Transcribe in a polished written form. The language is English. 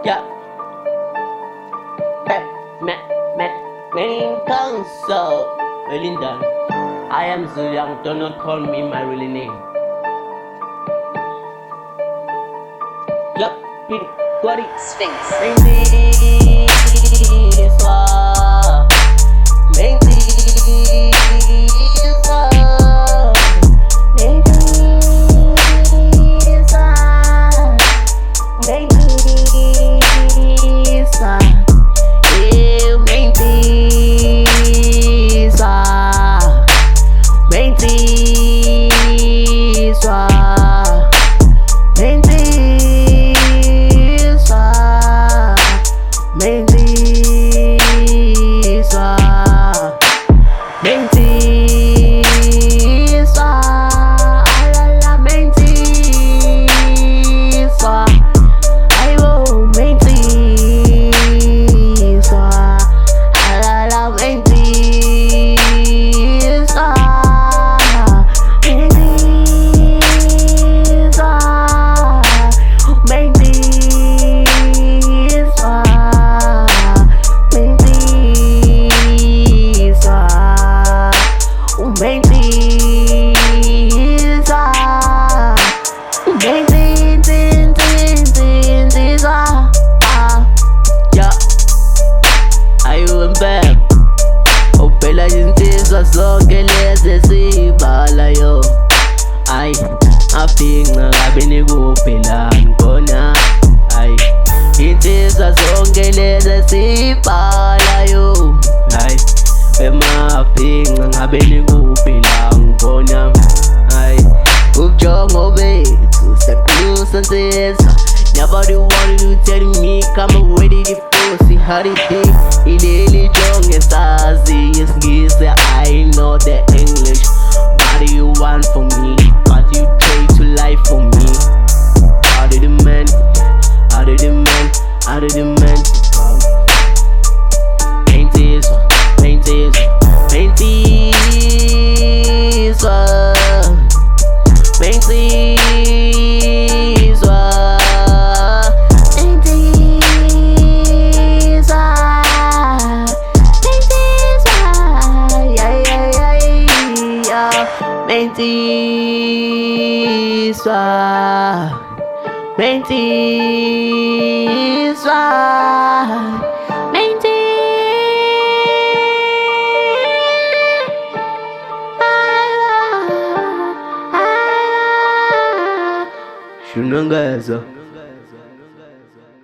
Yeah, hey, man, tongue so well done. I am Zulu, do not call me my real name. Yup, what it Sphinx. intizwa, intizwa, intizwa, eu intizwa, intizwa. Uphela insizwa zonke lezi sibala yo. Ay, afinca ngabe nikuphelani khona. Ay, insizwa zonke lezi sibala yo. Ay, emafinca ngabe nikuphelani khona. Ay, ubujongo bethu siyaqulusa nsizwa. Nobody wanted to tell me come ready to pussy holiday. Ilili jonge sazi isingisi. I know the English. What do you want from me? What you try to lie for me? How did the man? How did the man? How did the man? Intizwa, intizwa, intizwa, intizwa. Intizwa, intizwa, intizwa. Shunangaza.